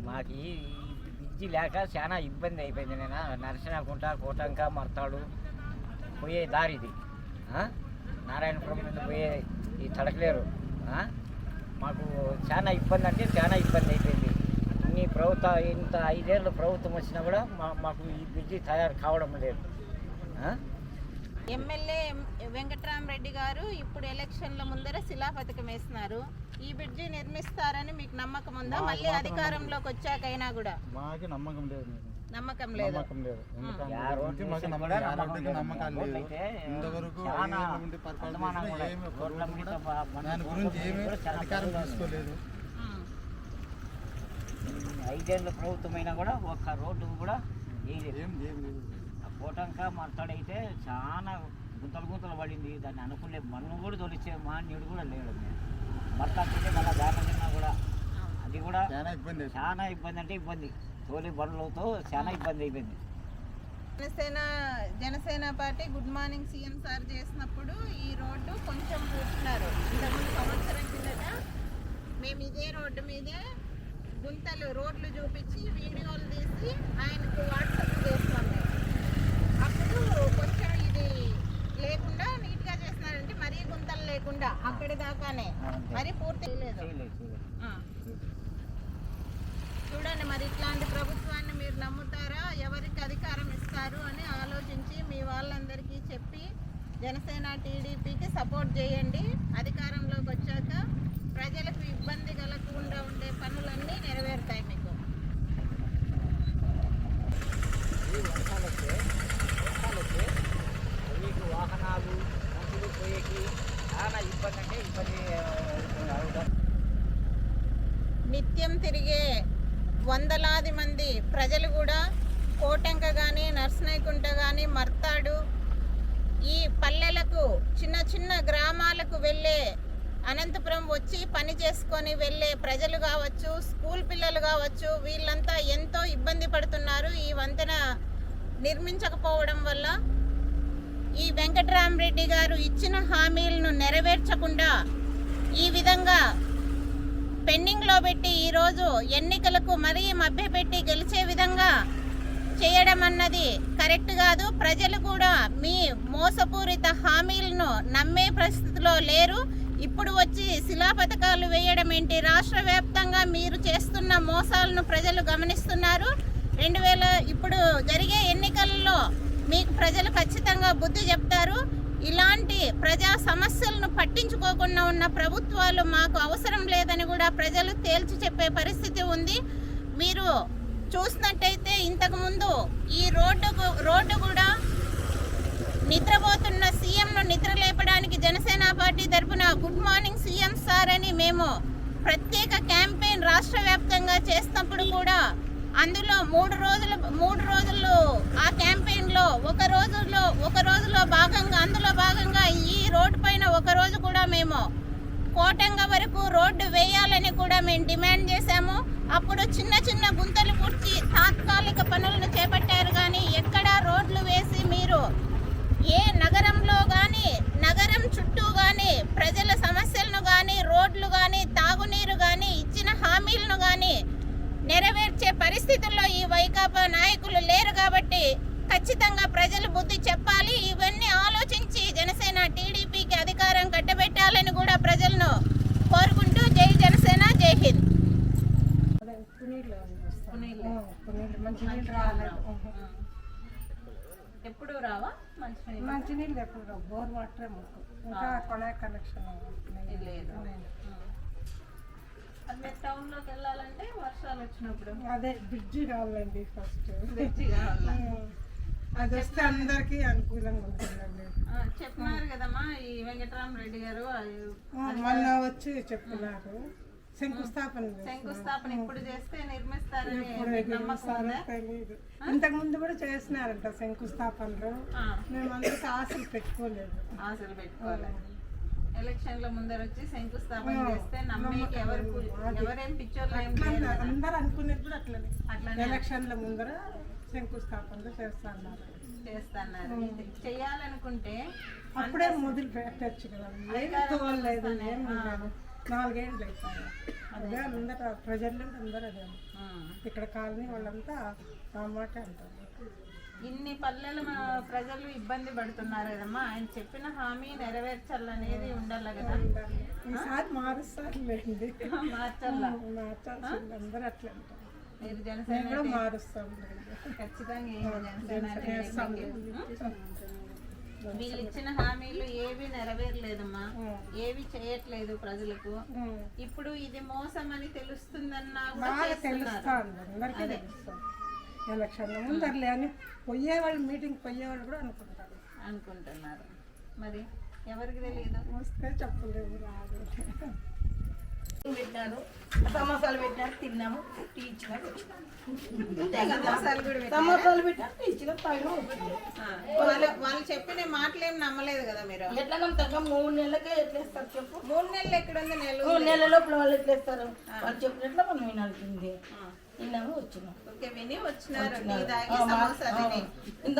మాకు ఈ బ్రిడ్జి లేక చాలా ఇబ్బంది అయిపోయింది. నేను నరసింహకుంట కోటంక మర్తాడు పోయే దారి ఇది, నారాయణపురం మీద పోయే ఈ తడకలేరు. మాకు చాలా ఇబ్బంది అంటే చాలా ఇబ్బంది అయిపోయింది. ఇన్ని ప్రభుత్వం ఇంత 5 ఏళ్ళు ప్రభుత్వం వచ్చినా కూడా మాకు ఈ బ్రిడ్జి తయారు కావడం లేదు. ఎమ్మెల్యే వెంకట్రామరెడ్డి గారు ఇప్పుడు ఎలక్షన్ల ముందర శిలాపథకం వేస్తున్నారు. ఈ బ్రిడ్జి నిర్మిస్తారని మీకు నమ్మకం ఉందా? మళ్ళీ అధికారంలోకి వచ్చాకైనా కూడా మాకు నమ్మకం లేదు. నమ్మకం లేదు. తీసుకోలేదు. 5 ఏళ్ళ ప్రభుత్వం అయినా కూడా ఒక్క రోడ్డు కూడా వేయలేదు. కోటంక మర్తాడైతే చాలా గుంతలు పడింది. దాన్ని అనుకునే మన్ను కూడా తొలిచే మాన్యుడు కూడా లేడు. మర్తాడితే మళ్ళీ దారిన కూడా అది కూడా చాలా ఇబ్బంది అంటే ఇబ్బంది. తోలి బండ్లతో చాలా ఇబ్బంది అయిపోయింది. Janasena party good morning CM sir చేసినప్పుడు ఈ రోడ్డు కొంచెం పూర్తున్నారు. ఇంతకుముందు సంవత్సరం కిందట మేము ఇదే రోడ్డు మీదే గుంతలు రోడ్లు చూపించి వీడియోలు తీసి ఆయనకు వాట్సాప్ చేస్తాం. అప్పుడు కొంచెం ఇది లేకుండా నీట్గా చేస్తున్నారంటే మరీ గుంతలు లేకుండా అక్కడి దాకానే, మరీ పూర్తి లేదు. చూడండి, మరి ఇట్లాంటి ప్రభుత్వాన్ని మీరు నమ్ముతారా? ఎవరికి అధికారం ఇస్తారు అని ఆలోచించి మీ వాళ్ళందరికీ చెప్పి జనసేన టీడీపీకి సపోర్ట్ చేయండి. అధికారంలోకి వచ్చాక ప్రజలకు ఇబ్బంది కలగకుండా ఉండే పనులన్నీ నెరవేరుతాయి. మీకు వాహనాలు మంచులు పోయేకి చాలా ఇబ్బంది అంటే ఇబ్బంది. నిత్యం తిరిగే వందలాది మంది ప్రజలు కూడా కోటంక కానీ నర్సనాయకుంట కానీ మర్తాడు ఈ పల్లెలకు చిన్న చిన్న గ్రామాలకు వెళ్ళే అనంతపురం వచ్చి పని చేసుకొని వెళ్ళే ప్రజలు కావచ్చు, స్కూల్ పిల్లలు కావచ్చు, వీళ్ళంతా ఎంతో ఇబ్బంది పడుతున్నారు. ఈ వంతెన నిర్మించకపోవడం వల్ల ఈ వెంకట్రామరెడ్డి గారు ఇచ్చిన హామీలను నెరవేర్చకుండా ఈ విధంగా పెండింగ్లో పెట్టి ఈరోజు ఎన్నికలకు మరీ మభ్యపెట్టి గెలిచే విధంగా చేయడం అన్నది కరెక్ట్ కాదు. ప్రజలు కూడా మీ మోసపూరిత హామీలను నమ్మే పరిస్థితిలో లేరు. ఇప్పుడు వచ్చి శిలాపథకాలు వేయడం ఏంటి? రాష్ట్ర వ్యాప్తంగా మీరు చేస్తున్న మోసాలను ప్రజలు గమనిస్తున్నారు. ఇప్పుడు జరిగే ఎన్నికల్లో మీకు ప్రజలు ఖచ్చితంగా బుద్ధి చెప్తారు. ఇలాంటి ప్రజా సమస్యలను పట్టించుకోకుండా ఉన్న ప్రభుత్వాలు మాకు అవసరం లేదని కూడా ప్రజలు తేల్చి చెప్పే పరిస్థితి ఉంది. మీరు చూసినట్టయితే ఇంతకుముందు ఈ రోడ్డు కూడా నిద్రపోతున్న సీఎంను నిద్ర లేపడానికి జనసేన పార్టీ తరఫున గుడ్ మార్నింగ్ సీఎం సార్ అని మేము ప్రత్యేక క్యాంపెయిన్ రాష్ట్ర వ్యాప్తంగా చేసినప్పుడు కూడా అందులో మూడు రోజులు ఆ క్యాంపెయిన్లో ఒక రోజులో భాగంగా ఈ రోడ్డు పైన ఒక రోజు కూడా మేము కోటంగ వరకు రోడ్డు వేయాలని కూడా మేము డిమాండ్ చేశాము. అప్పుడు చిన్న చిన్న గుంతలు పూడ్చి తాత్కాలిక పనులను చేపట్టారు. కానీ ఎక్కడా రోడ్లు వేసి మీరు ఏ నగరంలో కానీ నగరం చుట్టూ కానీ ప్రజల సమస్యలను కానీ రోడ్లు కానీ తాగునీరు కానీ ఇచ్చిన హామీలను కానీ నెరవేర్చే పరిస్థితుల్లో ఈ వైకాపా నాయకులు లేరు. కాబట్టి ఖచ్చితంగా ప్రజలు బుద్ధి చెప్పాలి. ఇవన్నీ ఆలోచించి జనసేన టీడీపీకి అధికారం కట్టబెట్టాలని కూడా ప్రజలను కోరుకుంటూ జై జనసేన, జై హింద్. ఎప్పుడు రావా మంచినీళ్ళు? ఎప్పుడు రావు, బోర్ వాటరే మాకు. ఇంకా కొనే కనెక్షన్ లేదు. అదే టౌన్ లోకి వెళ్ళాలంటే వర్షాలు వచ్చినప్పుడు అదే బ్రిడ్జి కావాలండి. ఫస్ట్ బ్రిడ్జి కావాలి. అది వస్తే అందరికి అనుకూలంగా ఉంటుందండి. చెప్పినారు కదమ్మా ఈ వెంకట్రామరెడ్డి గారు మొన్న వచ్చి చెప్తున్నారు. శంకుస్థాపన ఇప్పుడు చేస్తే నిర్మిస్తారని తెలియదు. ఇంతకు ముందు కూడా చేసినారంట శంకుస్థాపనలు. మేము అందరికి ఆశలు పెట్టుకోలేదు. ఎలక్షన్ల ముందర వచ్చి శంకుస్థాపన చేస్తే నమ్మేకి ఎవరేం పిచ్చోళ్ళు అందరు అనుకునేది కూడా అట్లనే. ఎలక్షన్ల ముందర శంకుస్థాపనలు చేస్తున్నారు. చేయాలనుకుంటే అప్పుడే మొదలు పెట్టచ్చు కదా. ఏం లేదు. 4 ఏళ్ళు అయిపోయాయి. అదే అందరూ ప్రజలు అందరూ అదే ఇక్కడ కాలనీ వాళ్ళంతా ఆ మాట అంటారు. ఇన్ని పల్లెలు మన ప్రజలు ఇబ్బంది పడుతున్నారు కదమ్మా, ఆయన చెప్పిన హామీ నెరవేర్చాలనేది ఉండాలి కదా. ఈసారి మారుస్తారు లేండి, మార్చాలా? మార్చాల్సింది అందరూ అట్లా అంటారు. మీరు మేము జనసేన కూడా మారుస్తాం ఖచ్చితంగా వీళ్ళు ఇచ్చిన హామీలు ఏవి నెరవేరలేదమ్మా, ఏవి చేయట్లేదు ప్రజలకు. ఇప్పుడు ఇది మోసం అని తెలుస్తుందన్నా కూడా బాగా చేస్తున్నారు. తెలుస్తుంది, అందరికీ తెలుస్తుంది. ఎలక్షన్ ముందరలే అని పోయేవాళ్ళు, మీటింగ్ పోయేవాళ్ళు కూడా అనుకుంటున్నారు. మరి ఎవరికి తెలియదు. వస్తే చెప్పలేము, రాదు. పెట్టినారు, సమోసాలు పెట్టినారు, తిన్నాము, టీ ఇచ్చినారు, సమోసాలు కూడా పెట్టారా? సమోసాలు పెట్టినారు, టీ ఇచ్చిన పైన వాళ్ళు చెప్పిన మాటలేం నమ్మలేదు కదా మీరు. ఎట్లా నమ్ముతాం? 3 నెలలకే ఎట్లేస్తారు చెప్పు? 3 నెలలు ఎక్కడుంది? 3 నెలల లోపల వాళ్ళు ఎట్లేస్తారు? వాళ్ళు చెప్పినట్లు మనం వినాల్సిందే. విన్నాము, వచ్చినాం. ఓకే, విని వచ్చినారు. టీ తాగి సమోసా తిని. ఇంత